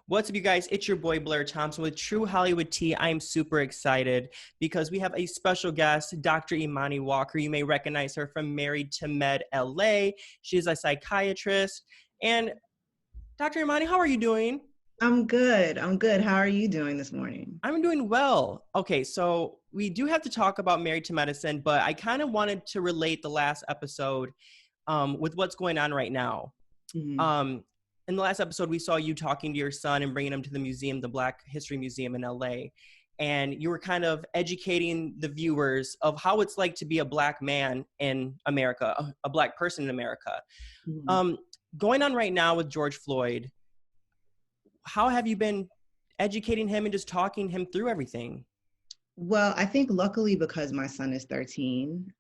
What's up, you guys? It's your boy, Blair Thompson with True Hollywood Tea. I'm super excited because we have a special guest, Dr. Imani Walker. You may recognize her from Married to Med LA. She's a psychiatrist. And Dr. Imani, how are you doing? I'm good. I'm good. How are you doing this morning? I'm doing well. Okay, so we do have to talk about Married to Medicine, but I kind of wanted to relate the last episode with what's going on right now. Mhm. In the last episode, we saw you talking to your son and bringing him to the museum, the Black History Museum in LA. And you were kind of educating the viewers of how it's like to be a Black man in America, a Black person in America. Mhm. Um, Going on right now with George Floyd, how have you been educating him and just talking him through everything? Well, I think luckily because my son is 13,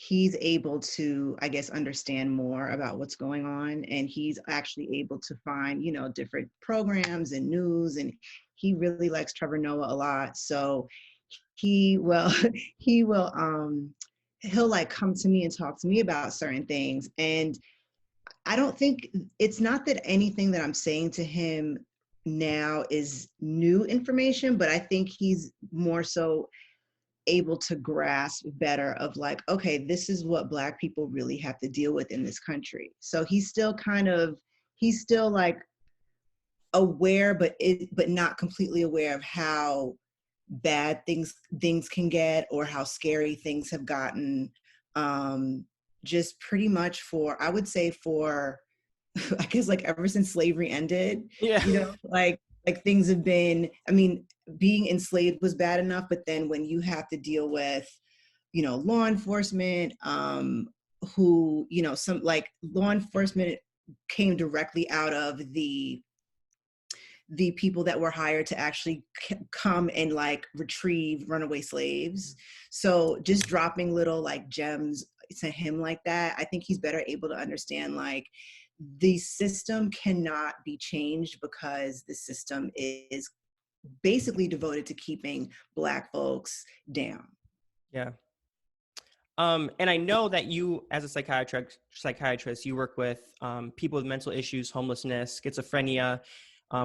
he's able to, I guess, understand more about what's going on. And he's actually able to find, different programs and news. And he really likes Trevor Noah a lot. So he will, he will, he'll like come to me and talk to me about certain things. And I don't think it's not that anything that I'm saying to him now is new information, but I think he's more so able to grasp better of like, okay, this is what Black people really have to deal with in this country. So he's still like aware, but not completely aware of how bad things can get or how scary things have gotten. Just pretty much I would say for I guess like ever since slavery ended, Yeah. like things have been, I mean, being enslaved was bad enough, but then when you have to deal with, law enforcement, who, some like law enforcement came directly out of the people that were hired to actually come and like retrieve runaway slaves. So just dropping little like gems to him like that, I think he's better able to understand like the system cannot be changed because the system is basically devoted to keeping Black folks down. Yeah. And I know that you, as a psychiatrist, you work with people with mental issues, homelessness, schizophrenia,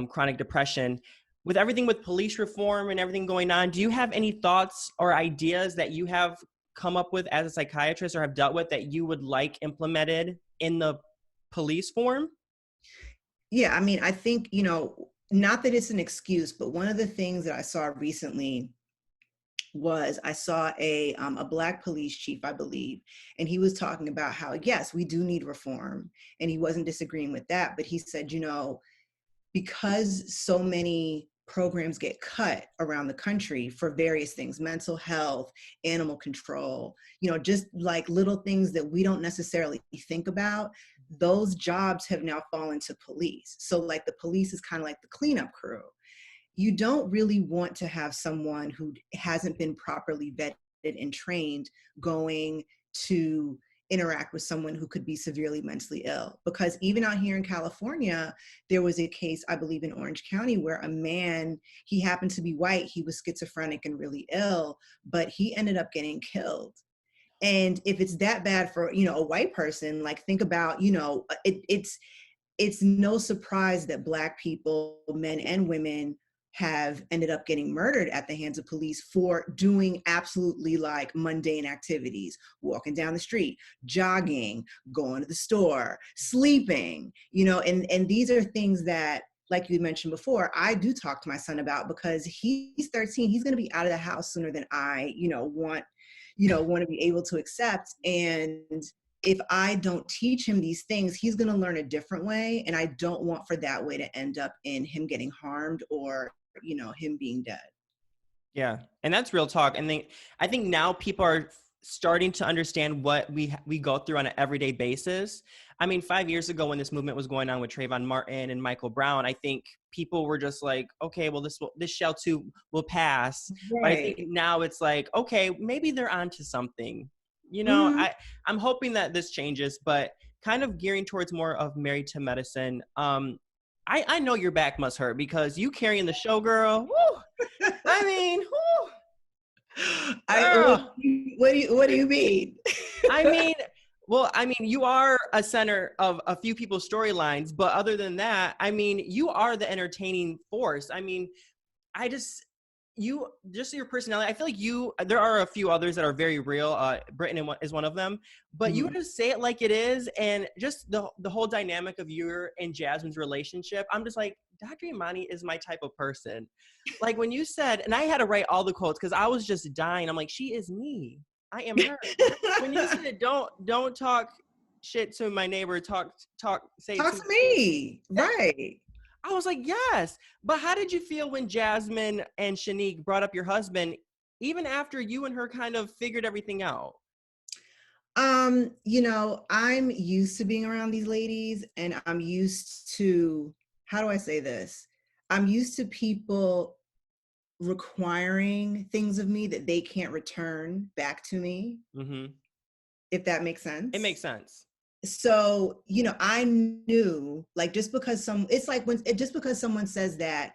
chronic depression. With everything with police reform and everything going on, do you have any thoughts or ideas that you have come up with as a psychiatrist or have dealt with that you would like implemented in the police form? Yeah, I mean, I think, not that it's an excuse, but one of the things that I saw recently was I saw a Black police chief, I believe, and he was talking about how, yes, we do need reform. And he wasn't disagreeing with that, but he said, because so many programs get cut around the country for various things, mental health, animal control, just like little things that we don't necessarily think about, those jobs have now fallen to police. So like the police is kind of like the cleanup crew. You don't really want to have someone who hasn't been properly vetted and trained going to interact with someone who could be severely mentally ill. Because even out here in California, there was a case, I believe in Orange County, where a man, he happened to be white, he was schizophrenic and really ill, but he ended up getting killed. And if it's that bad for, a white person, like think about, it's no surprise that Black people, men and women, have ended up getting murdered at the hands of police for doing absolutely like mundane activities, walking down the street, jogging, going to the store, sleeping, and these are things that, like you mentioned before, I do talk to my son about because he's 13, he's going to be out of the house sooner than I, want to be able to accept. And if I don't teach him these things, he's going to learn a different way. And I don't want for that way to end up in him getting harmed or, him being dead. Yeah, and that's real talk. And I think now people are starting to understand what we go through on an everyday basis. I mean, 5 years ago when this movement was going on with Trayvon Martin and Michael Brown, I think people were just like, okay, well, this shall too will pass. Right. But I think now it's like, okay, maybe they're onto something. Mm-hmm. I'm hoping that this changes, but kind of gearing towards more of Married to Medicine. I know your back must hurt because you carrying the show, girl. Woo! I mean, woo! What do you mean? I mean, Well, I mean, you are a center of a few people's storylines, but other than that, I mean, you are the entertaining force. I mean, I just you just your personality. I feel like you. There are a few others that are very real. Britain is one of them, but you Mhm. just say it like it is, and just the whole dynamic of your and Jasmine's relationship. I'm just like, Dr. Imani is my type of person. Like when you said, and I had to write all the quotes because I was just dying. I'm like, she is me. I am her. When you said, don't talk shit to my neighbor. Say it Talk to to me. me. Right. I was like, yes. But how did you feel when Jasmine and Shanique brought up your husband, even after you and her kind of figured everything out? I'm used to being around these ladies and I'm used to, how do I say this? I'm used to people requiring things of me that they can't return back to me, Mm-hmm. if that makes It makes sense. sense. So, I knew, like, just because just because someone says that,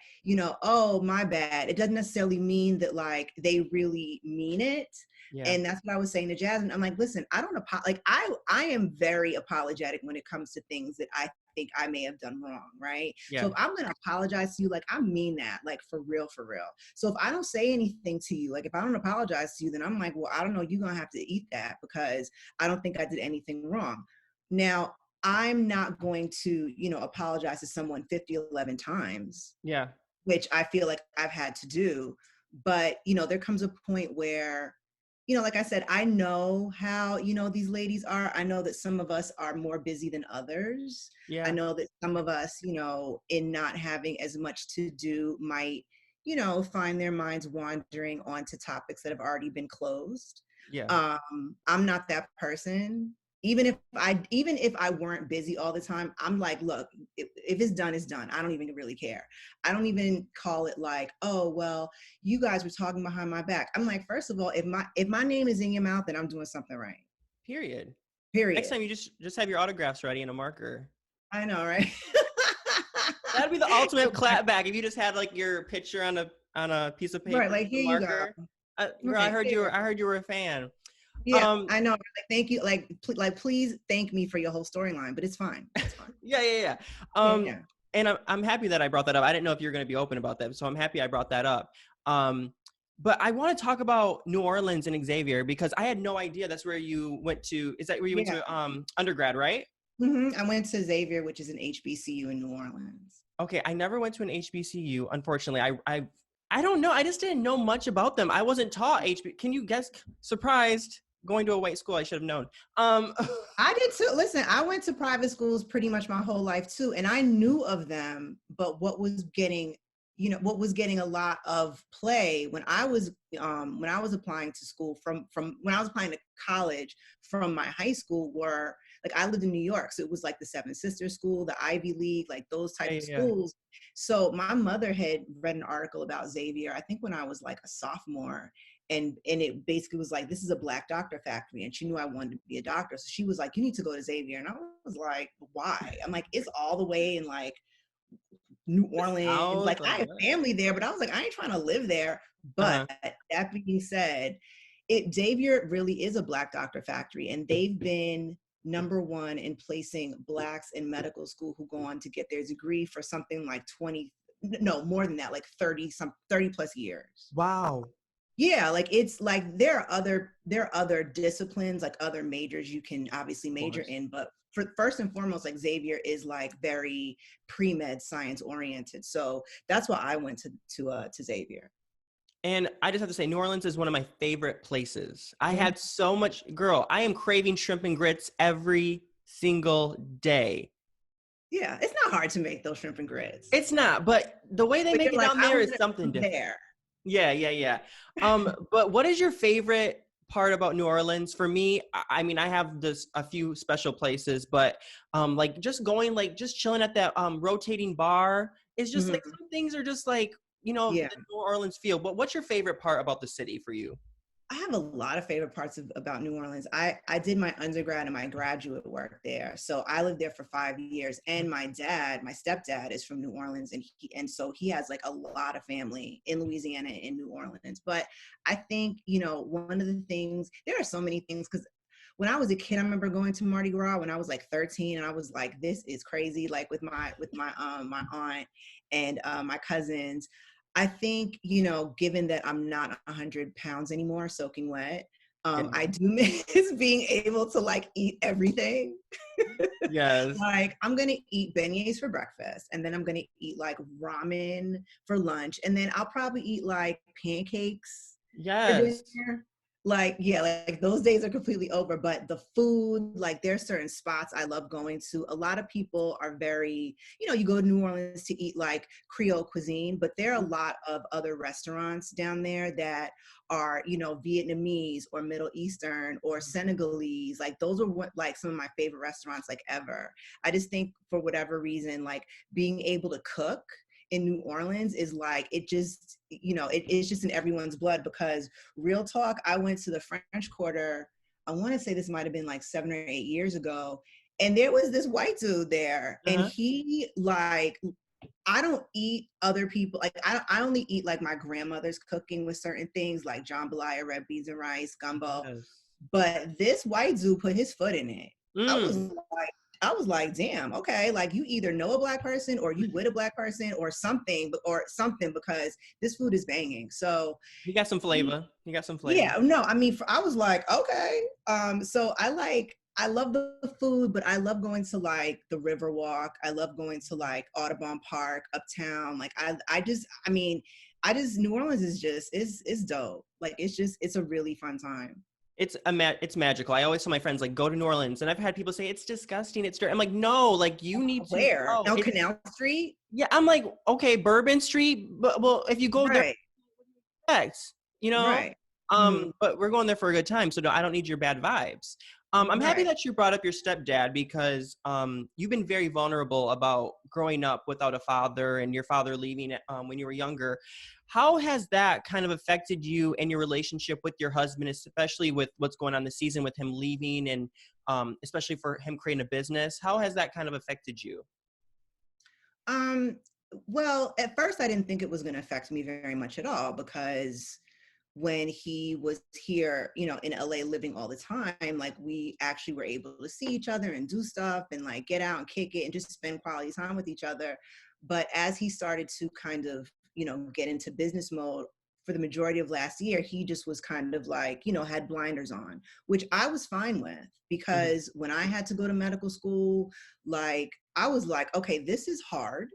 oh, my bad, it doesn't necessarily mean that like they really mean it. Yeah. And that's what I was saying to Jasmine. I'm like, listen, I don't like I am very apologetic when it comes to things that I think I may have done wrong, right? So Yeah. if I'm gonna apologize to you, like I mean that, like for real, for real. So if I don't say anything to you, like if I don't apologize to you, then I'm like, well, I don't know, you're gonna have to eat that because I don't think I did anything wrong. Now, I'm not going to, apologize to someone 50, 11 times, Yeah. which I feel like I've had to do. But, there comes a point where, like I said, I know how, these ladies are. I know that some of us are more busy than others. I Yeah. know that some of us, in not having as much to do might, find their minds wandering onto topics that have already been closed. Yeah. I'm not that person. Even if I weren't busy all the time, I'm like, look, if it's done, it's done. I don't even really care. I don't even call it like, oh well, you guys were talking behind my back. I'm like, first of all, if my name is in your mouth, then I'm doing something right. Period. Next Period. time you just have your autographs ready and a marker. I know, right? That'd be the ultimate clapback if you just had like your picture on a piece of Right, paper like with a here you go. marker. Girl, Right. I heard you were a fan. Yeah, Um, I know. Like, thank you. Like, please thank me for your whole storyline. But it's fine. It's fine. yeah, yeah, yeah. Yeah. And I'm happy that I brought that up. I didn't know if you were going to be open about that, so I'm happy I brought that up. Um, but I want to talk about New Orleans and Xavier because I had no idea that's where you went to. Is that where you went Yeah. to undergrad, right? I went to Xavier, which is an HBCU in New Orleans. Okay, I never went to an HBCU. Unfortunately, I don't know. I just didn't know much about them. I wasn't taught HB. Can you guess? Surprised going to a white school. I should have known. I did too. Listen, I went to private schools pretty much my whole life too, and I knew of them. But what was getting a lot of play when I was applying to school from when I was applying to college from my high school were like I lived in New York, so it was like the Seven Sisters School, the Ivy League, like those type Yeah, of yeah, schools. So my mother had read an article about Xavier, I think when I was like a sophomore, and it basically was like, this is a Black doctor factory, and she knew I wanted to be a doctor, so she was like, you need to go to Xavier. And I was like, why? I'm like, it's all the way in like New the Orleans, South. like Like I have what? family there, but I was like, I ain't trying to live there. Uh-huh. But that being said, Xavier really is a Black doctor factory, and they've been number one in placing Blacks in medical school who go on to get their degree for something like 20, no, more than that, like 30 plus years. Wow. Yeah, like it's like there are other disciplines, like other majors you can obviously Of major course. in, but for first and foremost, like Xavier is like very pre-med science oriented. So that's why I went to Xavier. And I just have to say, New Orleans is one of my favorite places. I Mhm. had so much, girl, I am craving shrimp and grits every single day. Yeah, it's not hard to make those shrimp and grits. It's not, but the way they But make you're it like, down I there want is to something be different. there. Yeah, yeah, yeah. But what is your favorite part about New Orleans? For me, I mean, I have this a few special places, but like just going, like just chilling at that rotating bar is just like Mhm. some things are just like Yeah. the New Orleans feel. But what's your favorite part about the city for you? I have a lot of favorite parts about New Orleans. I did my undergrad and my graduate work there. So I lived there for 5 years. And my stepdad is from New Orleans, and so he has like a lot of family in Louisiana and in New Orleans. But I think, one of the things, there are so many things, because when I was a kid, I remember going to Mardi Gras when I was like 13, and I was like, this is crazy, like with my aunt and my cousins. I think, you know, given that I'm not 100 pounds anymore, soaking wet, Yeah. I do miss being able to like eat everything. Yes. Like I'm gonna eat beignets for breakfast, and then I'm gonna eat like ramen for lunch, and then I'll probably eat like pancakes for Yes. dinner. Like, yeah, like those days are completely over. But the food, like there's certain spots I love going to. A lot of people are very, you know, you go to New Orleans to eat like Creole cuisine, but there are a lot of other restaurants down there that are, you know, Vietnamese or Middle Eastern or Senegalese. Like those are what like some of my favorite restaurants like ever. I just think for whatever reason, like being able to cook in New Orleans is like, it just, you know, it's just in everyone's blood. Because real talk, I went to the French Quarter, I want to say this might have been like 7 or 8 years ago, and there was this white dude there, and Uh-huh. he like, I don't eat other people, like I only eat like my grandmother's cooking with certain things like jambalaya, red beans and rice, gumbo. Yes. But this white dude put his foot in it. I was Mm. like, I was like, damn, okay, like you either know a black person or you with a black person or something, because this food is banging. So He got some he, flavor. He got some flavor. yeah, no, I mean, I was like, okay. So I love the food, but I love going to like the Riverwalk. I love going to like Audubon Park, Uptown. Like I mean, New Orleans is just, it's dope. Like it's a really fun time. It's magical. I always tell my friends like go to New Orleans, and I've had people say it's disgusting, it's dirty. I'm like, no, like you need to Where? go. On It's Canal Street? yeah. I'm like, okay, Bourbon Street, but well, if you go there, Right, expect, you know. right. Mhm. But we're going there for a good time, so I don't need your bad vibes. I'm happy Right. that you brought up your stepdad because you've been very vulnerable about growing up without a father and your father leaving when you were younger. How has that kind of affected you and your relationship with your husband, especially with what's going on this season with him leaving and especially for him creating a business? How has that kind of affected you? Um, well, at first I didn't think it was going to affect me very much at all, because when he was here, you know, in LA living all the time, like we actually were able to see each other and do stuff and like get out and kick it and just spend quality time with each other. But as he started to kind of, you know, get into business mode for the majority of last year, he just was kind of like, you know, had blinders on, which I was fine with, Mhm. because when I had to go to medical school, like I was like, okay, this is hard.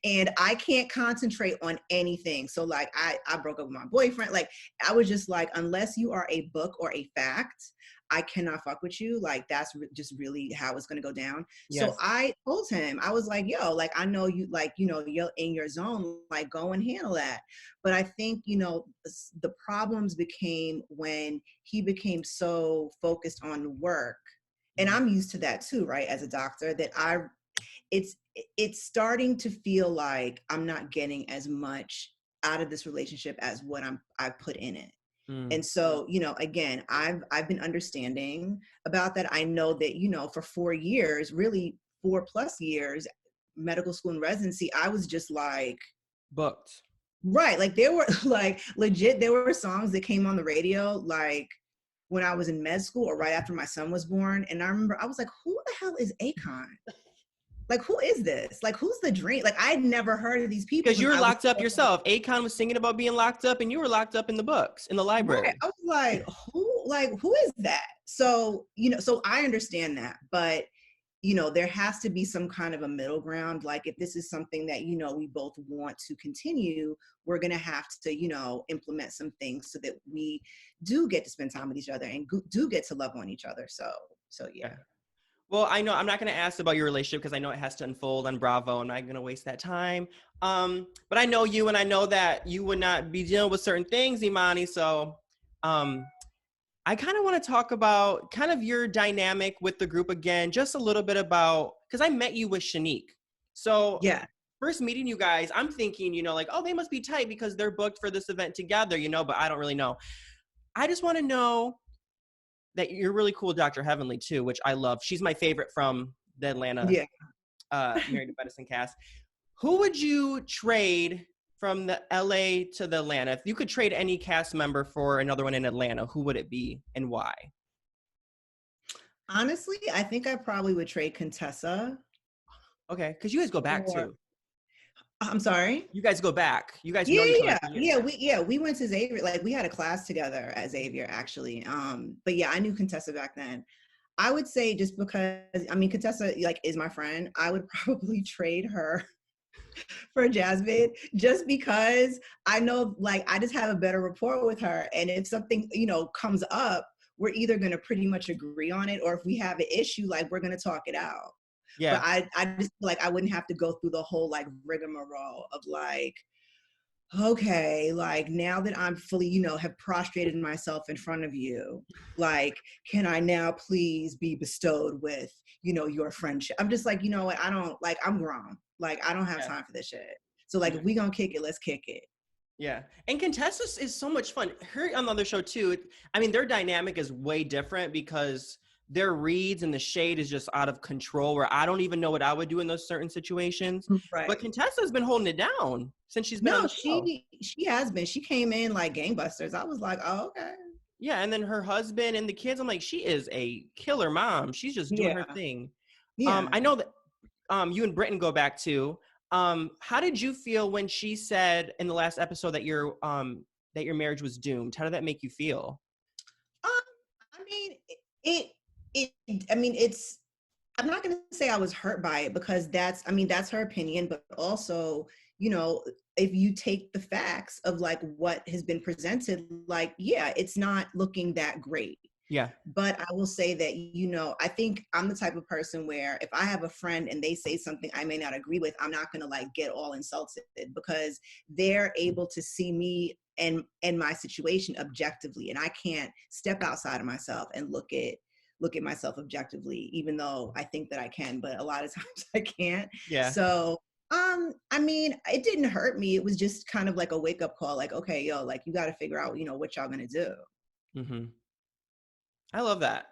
And I can't concentrate on anything. So like I broke up with my boyfriend. Like I was just like, unless you are a book or a fact, I cannot fuck with you. Like that's just really how it's gonna go down. So Yes. I told him, I was like, yo, like I know you, like, you know, you're in your zone, like go and handle that. But I think, you know, the problems became when he became so focused on work. And Mhm. I'm used to that too, right? As a doctor, that it's it's starting to feel like I'm not getting as much out of this relationship as what I put in it. Mm. And so, you know, again, I've been understanding about that. I know that, you know, for 4 years, really 4+ years, medical school and residency, I was just like, Booked. right, like there were like legit, there were songs that came on the radio like when I was in med school or right after my son was born. And I remember I was like, who the hell is Akon? Like, who is this? Like, who's the dream? Like, I had never heard of these people Because because you were I was locked up so, yourself. Akon was singing about being locked up, and you were locked up in the books in the right. library. I was like, who is that? So, you know, so I understand that, but you know, there has to be some kind of a middle ground. Like, if this is something that, you know, we both want to continue, we're gonna have to, you know, implement some things so that we do get to spend time with each other and do get to love on each other. So yeah. Okay. Well, I know I'm not going to ask about your relationship because I know it has to unfold on Bravo. I'm not going to waste that time. But I know you, and I know that you would not be dealing with certain things, Imani. So, um, I kind of want to talk about kind of your dynamic with the group again, just a little bit about because I met you with Shanique. So, Yeah. first meeting you guys, I'm thinking, you know, like, oh, they must be tight because they're booked for this event together, you know, but I don't really know. I just want to know that you're really cool, Dr. Heavenly, too, which I love. She's my favorite from the Atlanta Yeah. Married to Medicine cast. Who would you trade from the LA to the Atlanta? If you could trade any cast member for another one in Atlanta, who would it be and why? Honestly, I think I probably would trade Contessa Okay, because you guys go back for. too. I'm sorry. You guys go back. You guys Yeah, know each other yeah, for years. we went to Xavier. Like we had a class together at Xavier actually. But yeah, I knew Contessa back then. I would say just because I mean Contessa like is my friend, I would probably trade her for Jazmin just because I know like I just have a better rapport with her. And if something, comes up, we're either gonna pretty much agree on it, or if we have an issue, like we're gonna talk it out. But Yeah. I just like I wouldn't have to go through the whole like rigmarole of like, okay, like now that I'm fully, have prostrated myself in front of you, like, can I now please be bestowed with, your friendship? I'm just like, you know what? I don't like, I'm grown. Like, I don't have Yeah. time for this shit. So like, Yeah. if we gonna kick it, let's kick it. Yeah. And Contessa is so much fun. Her on the other show too. I mean, their dynamic is way different because their reads and the shade is just out of control where I don't even know what I would do in those certain situations. But Right. Contessa's been holding it down since she's been on No, the show. she has been. She came in like gangbusters. I was like, oh, okay. Yeah. And then her husband and the kids, I'm like, she is a killer mom. She's just doing her Yeah. thing. Yeah. I know that you and Britton go back to. How did you feel when she said in the last episode that your marriage was doomed? How did that make you feel? Um, I mean, I mean, I'm not going to say I was hurt by it because that's her opinion, but also, if you take the facts of like what has been presented, like, yeah, it's not looking that great. Yeah. But I will say that, I think I'm the type of person where if I have a friend and they say something I may not agree with, I'm not going to like get all insulted because they're able to see me and my situation objectively. And I can't step outside of myself and look at myself objectively, even though I think that I can, but a lot of times I can't. Yeah. So, I mean, it didn't hurt me. It was just kind of like a wake up call. Like, okay, yo, like you got to figure out, what y'all going to do. Mm-hmm. I love that.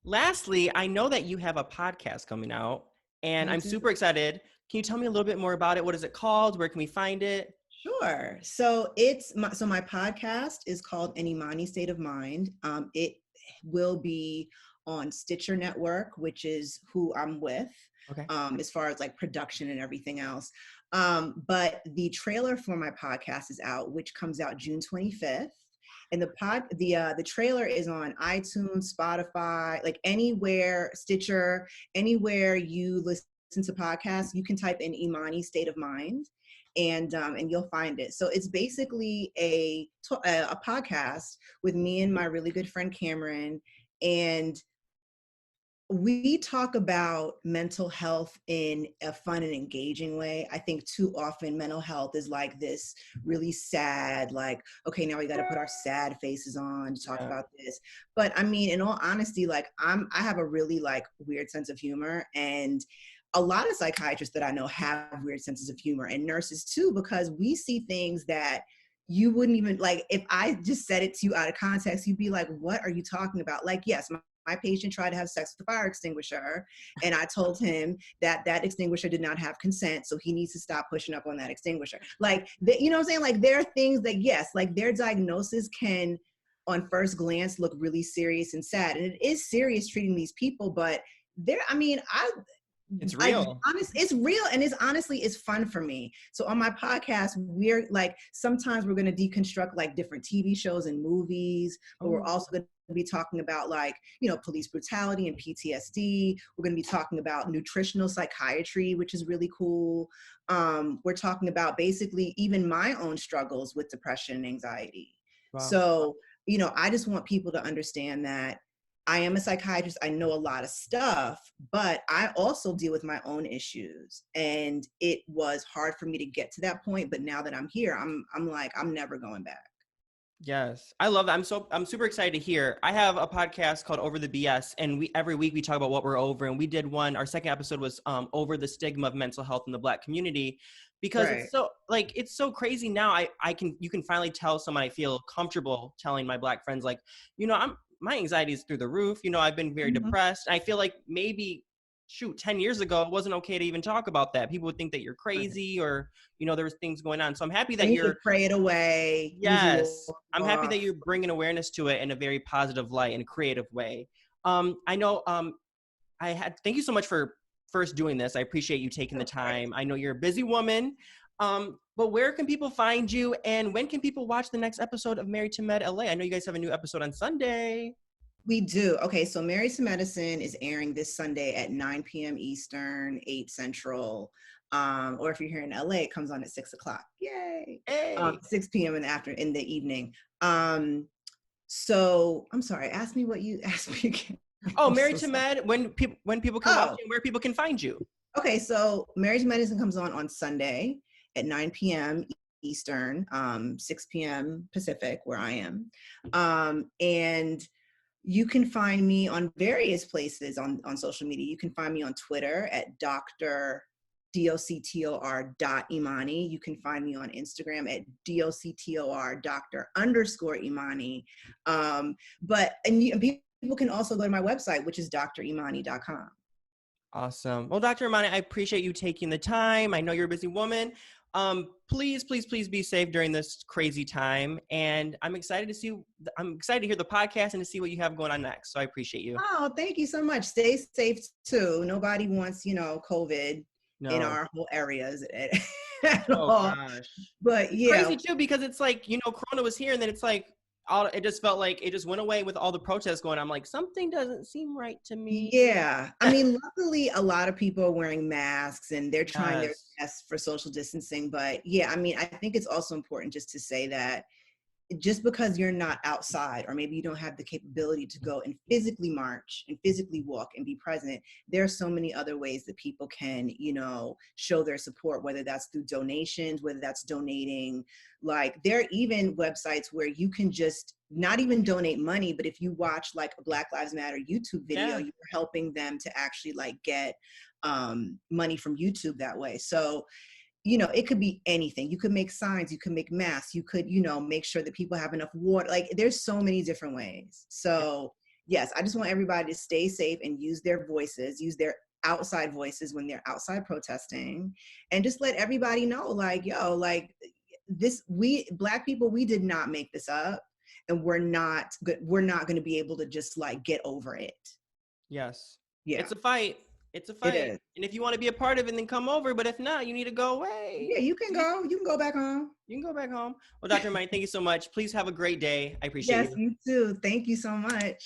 Lastly, I know that you have a podcast coming out, and I I'm do. super excited. Can you tell me a little bit more about it? What is it called? Where can we find it? Sure. So my podcast is called An Imani State of Mind. It will be on Stitcher Network, which is who I'm with, Okay. as far as like production and everything else. But the trailer for my podcast is out, which comes out June 25th. And the trailer is on iTunes, Spotify, like anywhere, Stitcher, anywhere you listen to podcasts, you can type in Imani State of Mind, and you'll find it. So it's basically a podcast with me and my really good friend Cameron, and we talk about mental health in a fun and engaging way. I think too often mental health is like this really sad, like, okay, now we got to put our sad faces on to talk Yeah. about this. But I mean, in all honesty, like I have a really like weird sense of humor, and a lot of psychiatrists that I know have weird senses of humor, and nurses too, because we see things that you wouldn't even like, if I just said it to you out of context, you'd be like, what are you talking about? Like, yes, my patient tried to have sex with the fire extinguisher, and I told him that that extinguisher did not have consent, so he needs to stop pushing up on that extinguisher. Like, you know what I'm saying? Like, there are things that, yes, like their diagnosis can, on first glance, look really serious and sad, and it is serious treating these people, but I mean, It's real. it's real, and it's fun for me. So on my podcast, we're like, sometimes we're going to deconstruct like different TV shows and movies, but we're also going to be talking about like, police brutality and PTSD. We're going to be talking about nutritional psychiatry, which is really cool. We're talking about basically even my own struggles with depression and anxiety. Wow. So, I just want people to understand that I am a psychiatrist. I know a lot of stuff, but I also deal with my own issues. And it was hard for me to get to that point. But now that I'm here, I'm like, I'm never going back. Yes, I love that. I'm super excited to hear. I have a podcast called Over the BS, and every week we talk about what we're over. And we did one. Our second episode was over the stigma of mental health in the Black community, because Right. it's so crazy now. You can finally tell someone I feel comfortable telling my Black friends, like, my anxiety is through the roof. I've been very depressed. I feel like maybe 10 years ago, it wasn't okay to even talk about that. People would think that you're crazy, or, there was things going on. So I'm happy that And you you're, can pray it away. Usually yes, I'm happy that you're bringing awareness to it in a very positive light and creative way. I know thank you so much for first doing this. I appreciate you taking the time. I know you're a busy woman. But where can people find you, and when can people watch the next episode of Married to Med LA? I know you guys have a new episode on Sunday. We do. Okay, so Married to Medicine is airing this Sunday at 9 p.m. Eastern, 8 Central. Or if you're here in LA, it comes on at 6 o'clock. Yay! Hey. 6 p.m. in the evening. So I'm sorry. Ask me what you asked me again. Oh, Married to Med. When people can watch it, where people can find you. Okay, so Married to Medicine comes on Sunday at 9 p.m. Eastern, 6 p.m. Pacific, where I am. And you can find me on various places on social media. You can find me on Twitter at DOCTOR.Imani. You can find me on Instagram at DOCTOR Dr_Imani. And people can also go to my website, which is DrImani.com. Awesome. Well, Dr. Imani, I appreciate you taking the time. I know you're a busy woman. Please be safe during this crazy time. And I'm excited to hear the podcast and to see what you have going on next. So I appreciate you. Oh, thank you so much. Stay safe too. Nobody wants, COVID in our whole areas at all. Gosh. But yeah. Crazy too, because it's like, Corona was here and then it's like, it just felt like it just went away with all the protests going on. I'm like, something doesn't seem right to me. Yeah. I mean, luckily, a lot of people are wearing masks and they're trying their best for social distancing. But yeah, I mean, I think it's also important just to say that just because you're not outside, or maybe you don't have the capability to go and physically march and physically walk and be present, there are so many other ways that people can, show their support, whether that's through donations, whether that's donating. Like, there are even websites where you can just not even donate money, but if you watch like a Black Lives Matter YouTube video, you're helping them to actually like get money from YouTube that way. So it could be anything. You could make signs, you could make masks, you could, make sure that people have enough water. Like, there's so many different ways. So yes, I just want everybody to stay safe and use their voices, use their outside voices when they're outside protesting, and just let everybody know, like, Black people, we did not make this up, and we're not going to be able to just like get over it. Yes. Yeah. It's a fight. It's a fight. And if you want to be a part of it, then come over. But if not, you need to go away. Yeah, you can go. You can go back home. You can go back home. Well, Dr. Imani, thank you so much. Please have a great day. I appreciate you. Yes, you too. Thank you so much.